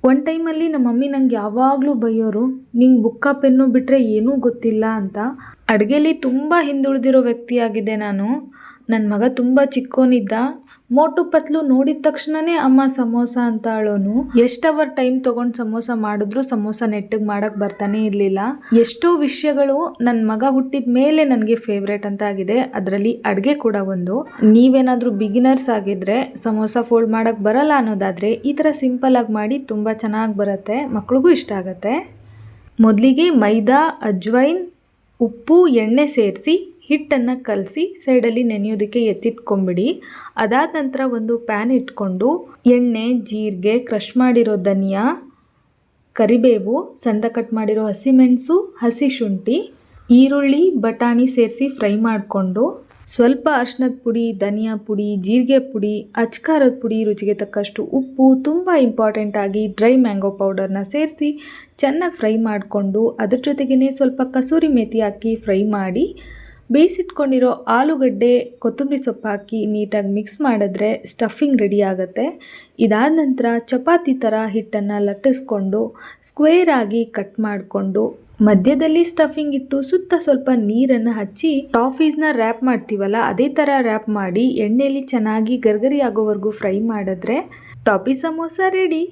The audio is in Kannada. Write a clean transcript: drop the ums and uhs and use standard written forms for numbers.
ಒಂದು ಟೈಮಲ್ಲಿ ನಮ್ಮ ಮಮ್ಮಿ ನಂಗೆ ಯಾವಾಗಲೂ ಬೈಯೋರು, ನಿಂಗೆ ಬುಕ್ಕ ಪೆನ್ನು ಬಿಟ್ಟರೆ ಏನೂ ಗೊತ್ತಿಲ್ಲ ಅಂತ. ಅಡುಗೆಲಿ ತುಂಬ ಹಿಂದುಳಿದಿರೋ ವ್ಯಕ್ತಿಯಾಗಿದ್ದೆ ನಾನು. ನನ್ನ ಮಗ ತುಂಬ ಚಿಕ್ಕೋನಿದ್ದ. ಮೋಟು ಪತ್ಲು ನೋಡಿದ ತಕ್ಷಣನೇ ಅಮ್ಮ ಸಮೋಸ ಅಂತ ಅಳೋನು. ಎಷ್ಟು ಅವರ್ ಟೈಮ್ ತೊಗೊಂಡು ಸಮೋಸ ಮಾಡಿದ್ರು ಸಮೋಸ ನೆಟ್ಟಿಗೆ ಮಾಡೋಕ್ಕೆ ಬರ್ತಾನೆ ಇರಲಿಲ್ಲ. ಎಷ್ಟೋ ವಿಷಯಗಳು ನನ್ನ ಮಗ ಹುಟ್ಟಿದ ಮೇಲೆ ನನಗೆ ಫೇವ್ರೇಟ್ ಅಂತ ಆಗಿದೆ, ಅದರಲ್ಲಿ ಅಡುಗೆ ಕೂಡ ಒಂದು. ನೀವೇನಾದರೂ ಬಿಗಿನರ್ಸ್ ಆಗಿದ್ರೆ ಸಮೋಸ ಫೋಲ್ಡ್ ಮಾಡೋಕ್ಕೆ ಬರಲ್ಲ ಅನ್ನೋದಾದರೆ ಈ ಥರ ಸಿಂಪಲಾಗಿ ಮಾಡಿ ತುಂಬ ಚೆನ್ನಾಗಿ ಬರುತ್ತೆ, ಮಕ್ಳಿಗೂ ಇಷ್ಟ ಆಗುತ್ತೆ. ಮೊದಲಿಗೆ ಮೈದಾ, ಅಜ್ವೈನ್, ಉಪ್ಪು, ಎಣ್ಣೆ ಸೇರಿಸಿ ಹಿಟ್ಟನ್ನು ಕಲಸಿ ಸೈಡಲ್ಲಿ ನೆನೆಯೋದಕ್ಕೆ ಎತ್ತಿಟ್ಕೊಂಬಿಡಿ. ಅದಾದ ನಂತರ ಒಂದು ಪ್ಯಾನ್ ಇಟ್ಕೊಂಡು ಎಣ್ಣೆ, ಜೀರಿಗೆ, ಕ್ರಷ್ ಮಾಡಿರೋ ಧನಿಯಾ, ಕರಿಬೇವು, ಸಣ್ಣ ಕಟ್ ಮಾಡಿರೋ ಹಸಿಮೆಣಸು, ಹಸಿ ಶುಂಠಿ, ಈರುಳ್ಳಿ, ಬಟಾಣಿ ಸೇರಿಸಿ ಫ್ರೈ ಮಾಡಿಕೊಂಡು ಸ್ವಲ್ಪ ಅರಿಶಿನದ ಪುಡಿ, ಧನಿಯಾ ಪುಡಿ, ಜೀರಿಗೆ ಪುಡಿ, ಅಚ್ಕಾರದ ಪುಡಿ, ರುಚಿಗೆ ತಕ್ಕಷ್ಟು ಉಪ್ಪು, ತುಂಬ ಇಂಪಾರ್ಟೆಂಟ್ ಆಗಿ ಡ್ರೈ ಮ್ಯಾಂಗೋ ಪೌಡರ್ನ ಸೇರಿಸಿ ಚೆನ್ನಾಗಿ ಫ್ರೈ ಮಾಡಿಕೊಂಡು ಅದ್ರ ಜೊತೆಗೇ ಸ್ವಲ್ಪ ಕಸೂರಿ ಮೇಥಿ ಹಾಕಿ ಫ್ರೈ ಮಾಡಿ ಬೇಯಿಸಿಟ್ಕೊಂಡಿರೋ ಆಲೂಗಡ್ಡೆ, ಕೊತ್ತಂಬರಿ ಸೊಪ್ಪು ಹಾಕಿ ನೀಟಾಗಿ ಮಿಕ್ಸ್ ಮಾಡಿದ್ರೆ ಸ್ಟಫಿಂಗ್ ರೆಡಿ ಆಗುತ್ತೆ. ಇದಾದ ನಂತರ ಚಪಾತಿ ಥರ ಹಿಟ್ಟನ್ನು ಲಟ್ಟಿಸ್ಕೊಂಡು ಸ್ಕ್ವೇರ್ ಆಗಿ ಕಟ್ ಮಾಡಿಕೊಂಡು ಮಧ್ಯದಲ್ಲಿ ಸ್ಟಫಿಂಗ್ ಇಟ್ಟು ಸುತ್ತ ಸ್ವಲ್ಪ ನೀರನ್ನು ಹಚ್ಚಿ ಟಾಫೀಸ್ನ ರ್ಯಾಪ್ ಮಾಡ್ತೀವಲ್ಲ ಅದೇ ಥರ ರ್ಯಾಪ್ ಮಾಡಿ ಎಣ್ಣೆಯಲ್ಲಿ ಚೆನ್ನಾಗಿ ಗರ್ಗರಿ ಆಗೋವರೆಗೂ ಫ್ರೈ ಮಾಡಿದ್ರೆ ಟಾಫಿ ಸಮೋಸ ರೆಡಿ.